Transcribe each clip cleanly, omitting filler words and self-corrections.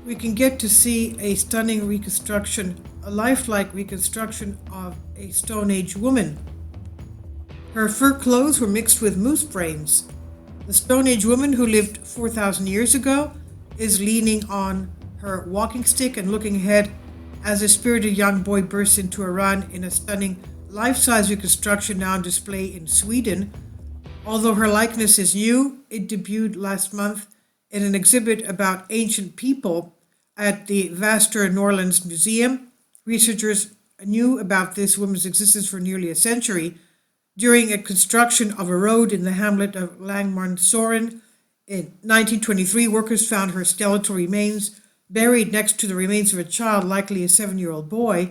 we can get to see a stunning reconstruction, a lifelike reconstruction of a Stone Age woman. Her fur clothes were mixed with moose brains. The Stone Age woman who lived 4,000 years ago is leaning on her walking stick and looking ahead as a spirited young boy bursts into a run in a stunning life-size reconstruction now on display in Sweden. Although her likeness is new, it debuted last month in an exhibit about ancient people at the Vaster Norlands Museum. Researchers knew about this woman's existence for nearly a century. During a construction of a road in the hamlet of Langmornsoren in 1923, workers found her skeletal remains buried next to the remains of a child, likely a 7-year-old boy.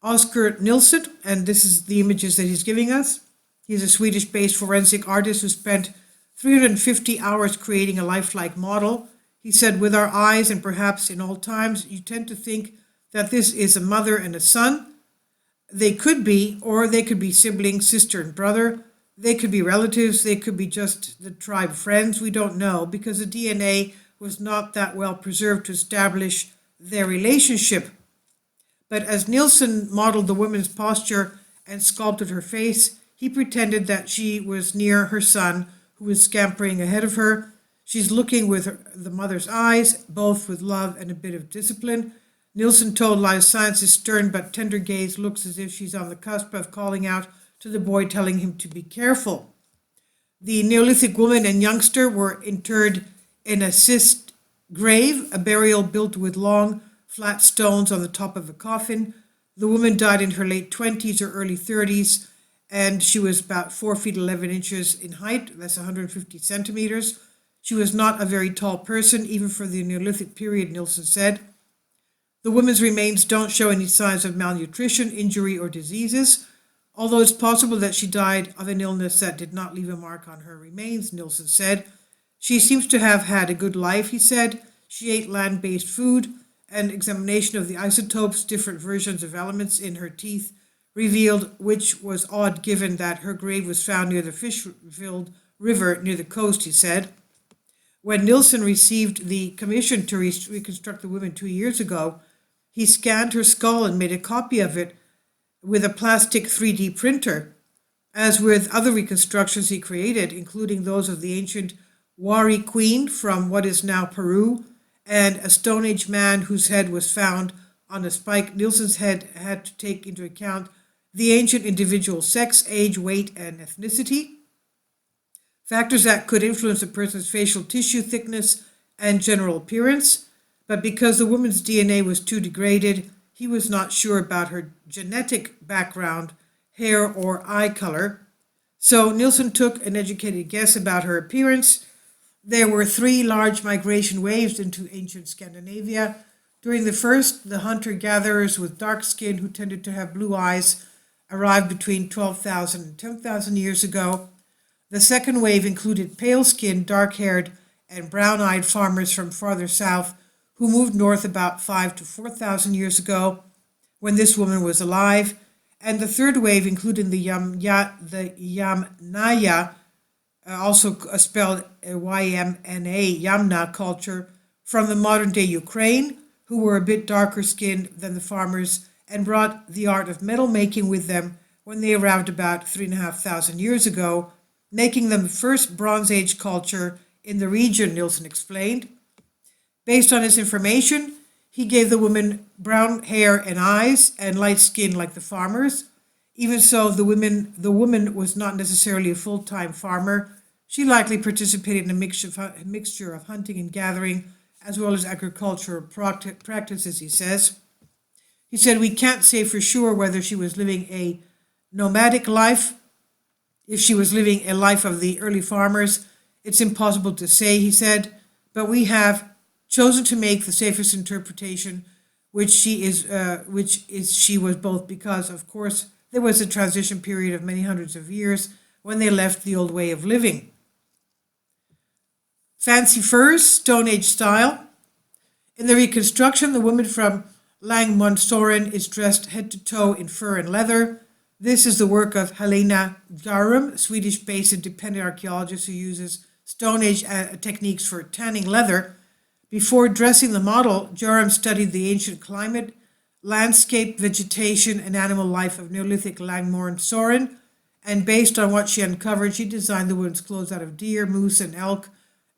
Oscar Nilsson, and this is the images that he's giving us. He's a Swedish-based forensic artist who spent 350 hours creating a lifelike model. He said, with our eyes and perhaps in all times, you tend to think that this is a mother and a son. They could be, or they could be siblings, sister and brother. They could be relatives. They could be just the tribe friends. We don't know because the DNA was not that well preserved to establish their relationship. But as Nilsson modeled the woman's posture and sculpted her face, he pretended that she was near her son, who was scampering ahead of her. She's looking with the mother's eyes, both with love and a bit of discipline. Nilsson told Life Science's stern but tender gaze looks as if she's on the cusp of calling out to the boy, telling him to be careful. The Neolithic woman and youngster were interred in a schist grave, a burial built with long, flat stones on the top of a coffin. The woman died in her late 20s or early 30s, and she was about 4 feet 11 inches in height, that's 150 centimeters. She was not a very tall person, even for the Neolithic period, Nilsson said. The woman's remains don't show any signs of malnutrition, injury, or diseases, although it's possible that she died of an illness that did not leave a mark on her remains, Nilsson said. She seems to have had a good life, he said. She ate land-based food. An examination of the isotopes, different versions of elements in her teeth, revealed, which was odd given that her grave was found near the fish-filled river near the coast, he said. When Nilsson received the commission to reconstruct the woman 2 years ago, he scanned her skull and made a copy of it with a plastic 3D printer. As with other reconstructions he created, including those of the ancient Wari queen from what is now Peru, and a Stone Age man whose head was found on a spike, Nilsson's head had to take into account the ancient individual's sex, age, weight, and ethnicity, factors that could influence a person's facial tissue thickness and general appearance. But because the woman's DNA was too degraded, he was not sure about her genetic background, hair, or eye color. So Nilsson took an educated guess about her appearance. There were 3 large migration waves into ancient Scandinavia. During the first, the hunter-gatherers with dark skin who tended to have blue eyes arrived between 12,000 and 10,000 years ago. The second wave included pale-skinned, dark-haired, and brown-eyed farmers from farther south who moved north about 5,000 to 4,000 years ago when this woman was alive. And the third wave included the Yamnaya, also spelled Ymna, Yamna culture, from the modern-day Ukraine, who were a bit darker skinned than the farmers and brought the art of metal making with them when they arrived about 3,500 years ago, making them the first Bronze Age culture in the region, Nilsson explained. Based on his information, he gave the woman brown hair and eyes and light skin like the farmers. Even so, the woman was not necessarily a full-time farmer. She likely participated in a mixture of hunting and gathering, as well as agricultural practices, he says. He said, we can't say for sure whether she was living a nomadic life. If she was living a life of the early farmers, it's impossible to say, he said, but we have chosen to make the safest interpretation, which she was both because, of course, there was a transition period of many hundreds of years when they left the old way of living. Fancy furs, Stone Age style. In the reconstruction, the woman from Langmornsoren is dressed head to toe in fur and leather. This is the work of Helena Garum, a Swedish-based independent archaeologist who uses Stone Age techniques for tanning leather. Before dressing the model, Joram studied the ancient climate, landscape, vegetation, and animal life of Neolithic Langmore and Soren, and based on what she uncovered, she designed the woman's clothes out of deer, moose, and elk,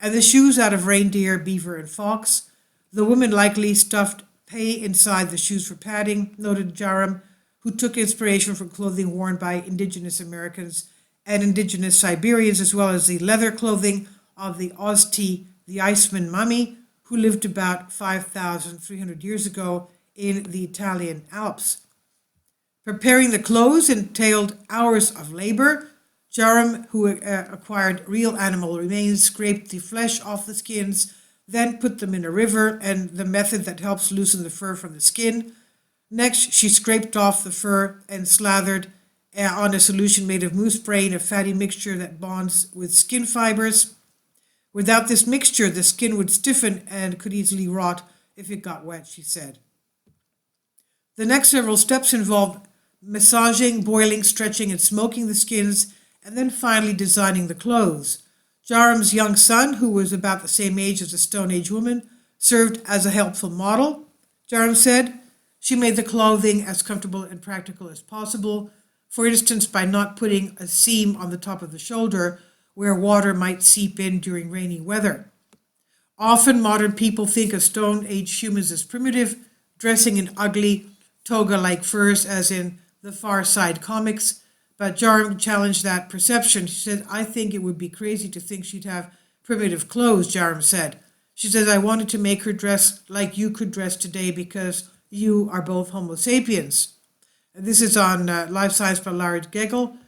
and the shoes out of reindeer, beaver, and fox. The woman likely stuffed hay inside the shoes for padding, noted Joram, who took inspiration from clothing worn by indigenous Americans and indigenous Siberians, as well as the leather clothing of the Ozti, the Iceman mummy, who lived about 5,300 years ago in the Italian Alps. Preparing the clothes entailed hours of labor. Joram, who acquired real animal remains, scraped the flesh off the skins, then put them in a river, and the method that helps loosen the fur from the skin. Next, she scraped off the fur and slathered on a solution made of moose brain, a fatty mixture that bonds with skin fibers. Without this mixture, the skin would stiffen and could easily rot if it got wet, she said. The next several steps involved massaging, boiling, stretching, and smoking the skins, and then finally designing the clothes. Joram's young son, who was about the same age as the Stone Age woman, served as a helpful model. Joram said she made the clothing as comfortable and practical as possible, for instance, by not putting a seam on the top of the shoulder where water might seep in during rainy weather. Often modern people think of Stone Age humans as primitive, dressing in ugly, toga-like furs, as in the Far Side comics, but Joram challenged that perception. She said, "I think it would be crazy to think she'd have primitive clothes," Joram said. She says, "I wanted to make her dress like you could dress today because you are both Homo sapiens." And this is on Life Science by Larry Gegel.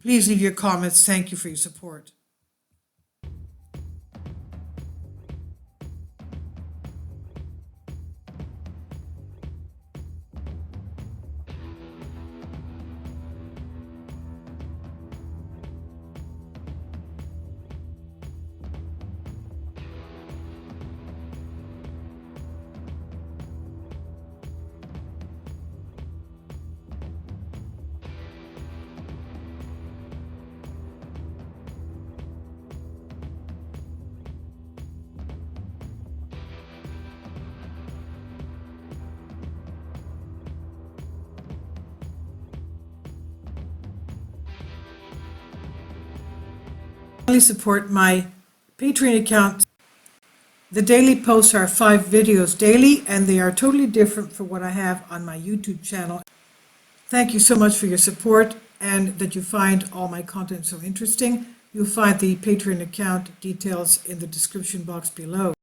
Please leave your comments. Thank you for your support. Support my Patreon account. The daily posts are 5 videos daily, and they are totally different from what I have on my YouTube channel. Thank you so much for your support and that you find all my content so interesting. You'll find the Patreon account details in the description box below.